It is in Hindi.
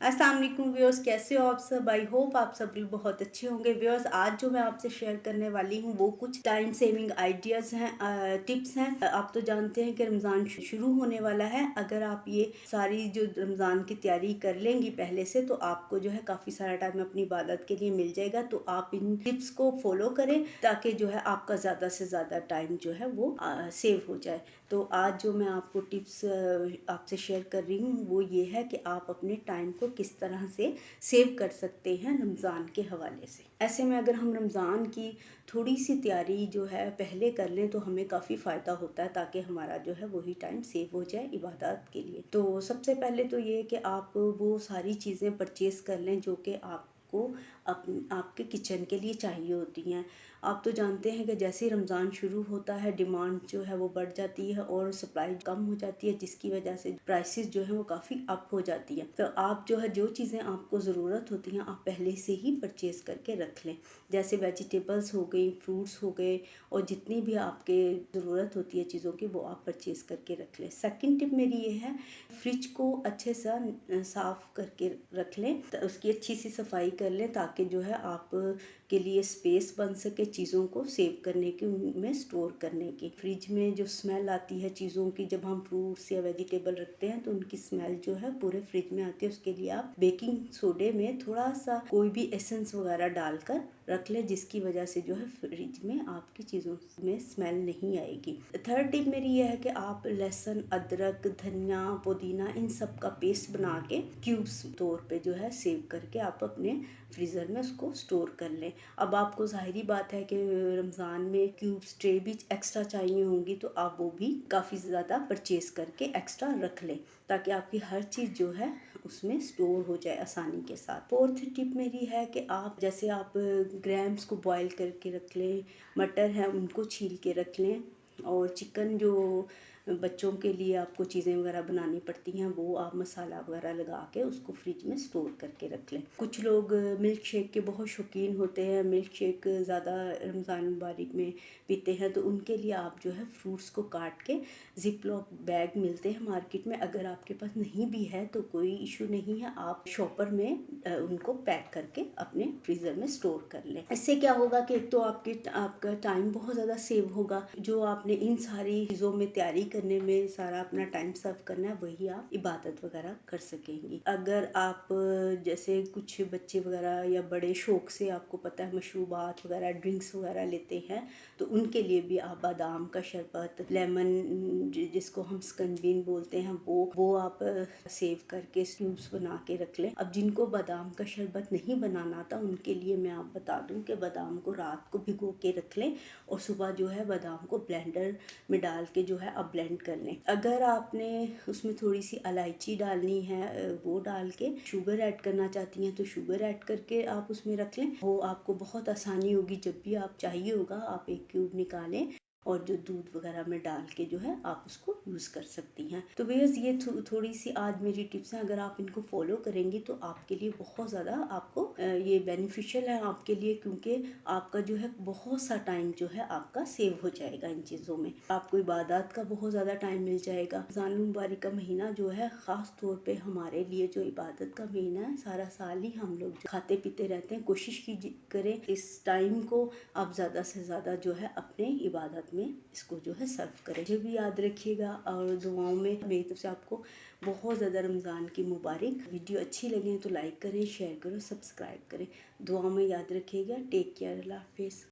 अस्सलाम वालेकुम व्यूअर्स, कैसे हो आप सब? आई होप आप सब भी बहुत अच्छे होंगे। व्यूअर्स, आज जो मैं आपसे शेयर करने वाली हूँ वो कुछ टाइम सेविंग आइडियाज़ हैं, टिप्स हैं। आप तो जानते हैं कि रमज़ान शुरू होने वाला है। अगर आप ये सारी जो रमज़ान की तैयारी कर लेंगी पहले से, तो आपको जो है काफ़ी सारा टाइम अपनी इबादत के लिए मिल जाएगा। तो आप इन टिप्स को फॉलो करें ताकि जो है आपका ज़्यादा से ज़्यादा टाइम जो है वो सेव हो जाए। तो आज जो मैं आपको टिप्स आपसे शेयर कर रही हूँ वो ये है कि आप अपने टाइम को किस तरह से सेव कर सकते हैं रमज़ान के हवाले से। ऐसे में अगर हम रमज़ान की थोड़ी सी तैयारी जो है पहले कर लें तो हमें काफ़ी फ़ायदा होता है, ताकि हमारा जो है वही टाइम सेव हो जाए इबादत के लिए। तो सबसे पहले तो ये कि आप वो सारी चीज़ें परचेज़ कर लें जो कि आपको आपके किचन के लिए चाहिए होती हैं। आप तो जानते हैं कि जैसे ही रमज़ान शुरू होता है डिमांड जो है वो बढ़ जाती है और सप्लाई कम हो जाती है, जिसकी वजह से प्राइसेस जो है वो काफ़ी अप हो जाती है। तो आप जो है जो चीज़ें आपको ज़रूरत होती हैं आप पहले से ही परचेज़ करके रख लें। जैसे वेजिटेबल्स हो गई, फ्रूट्स हो गए, और जितनी भी आपके ज़रूरत होती है चीज़ों की वो आप परचेज़ करके रख लें। सेकंड टिप मेरी ये है, फ्रिज को अच्छे से साफ़ करके रख लें, तो उसकी अच्छी सी सफाई कर लें ताकि जो है आप के लिए स्पेस बन सके चीज़ों को सेव करने की, उनमें स्टोर करने की। फ्रिज में जो स्मेल आती है चीज़ों की, जब हम फ्रूट्स या वेजिटेबल रखते हैं तो उनकी स्मेल जो है पूरे फ्रिज में आती है। उसके लिए आप बेकिंग सोडे में थोड़ा सा कोई भी एसेंस वगैरह डालकर रख ले, जिसकी वजह से जो है फ्रिज में आपकी चीज़ों में स्मेल नहीं आएगी। थर्ड टिप मेरी यह है कि आप लहसुन, अदरक, धनिया, पुदीना इन सब का पेस्ट बना के क्यूब्स तौर पे जो है सेव करके आप अपने फ्रीज़र में उसको स्टोर कर लें। अब आपको ज़ाहिरी बात है कि रमज़ान में क्यूब्स ट्रे भी एक्स्ट्रा चाहिए होंगी, तो आप वो भी काफ़ी ज़्यादा परचेज़ करके एक्स्ट्रा रख लें ताकि आपकी हर चीज़ जो है उसमें स्टोर हो जाए आसानी के साथ। फोर्थ टिप मेरी है कि आप ग्रैम्स को बॉईल करके रख लें, मटर है उनको छील के रख लें, और चिकन जो बच्चों के लिए आपको चीज़ें वगैरह बनानी पड़ती हैं वो आप मसाला वगैरह लगा के उसको फ्रिज में स्टोर करके रख लें। कुछ लोग मिल्क शेक के बहुत शौकीन होते हैं, मिल्क शेक ज़्यादा रमज़ान मुबारक में पीते हैं, तो उनके लिए आप जो है फ्रूट्स को काट के जिप लॉक बैग मिलते हैं मार्केट में, अगर आपके पास नहीं भी है तो कोई इशू नहीं है, आप शॉपर में उनको पैक करके अपने फ्रीज़र में स्टोर कर लें। इससे क्या होगा कि एक तो आपका टाइम बहुत ज़्यादा सेव होगा। जो आपने इन सारी चीज़ों में तैयारी करने में सारा अपना टाइम सर्व करना है वही आप इबादत वगैरह कर सकेंगी। अगर आप जैसे कुछ बच्चे वगैरह या बड़े शौक से आपको पता है मशरूबात वगैरह ड्रिंक्स वगैरह लेते हैं, तो उनके लिए भी आप बादाम का शरबत, लेमन जिसको हम स्कंजीन बोलते हैं, वो आप सेव करके क्यूब्स बना के रख लें। अब जिनको बादाम का शरबत नहीं बनाना आता उनके लिए मैं आप बता दूं कि बादाम को रात को भिगो के रख लें और सुबह जो है बादाम को ब्लेंडर में डाल के जो है आप ब्लेंड कर लें। अगर आपने उसमें थोड़ी सी इलायची डालनी है, वो डाल के शुगर ऐड करना चाहती हैं तो शुगर ऐड करके आप उसमें रख लें। वो आपको बहुत आसानी होगी, जब भी आप चाहिए होगा आप एक क्यूब निकालें और जो दूध वगैरह में डाल के जो है आप उसको यूज़ कर सकती हैं। तो व्यूअर्स, ये थोड़ी सी आज मेरी टिप्स हैं, अगर आप इनको फॉलो करेंगी तो आपके लिए बहुत ज़्यादा आपको ये बेनिफिशियल है आपके लिए, क्योंकि आपका जो है बहुत सा टाइम जो है आपका सेव हो जाएगा इन चीज़ों में। आपको इबादत का बहुत ज़्यादा टाइम मिल जाएगा। रमज़ान मुबारक का महीना जो है ख़ास तौर पे हमारे लिए जो इबादत का महीना है, सारा साल ही हम लोग खाते पीते रहते हैं। कोशिश करें इस टाइम को आप ज़्यादा से ज़्यादा जो है अपने इबादत में इसको जो है सर्व करें। मुझे भी याद रखिएगा और दुआओं में मेरी तरफ से आपको बहुत ज़्यादा रमज़ान की मुबारक। वीडियो अच्छी लगे तो लाइक करें, शेयर करें, सब्सक्राइब करें। दुआओं में याद रखिएगा। Take care. अल्लाह हाफिज़।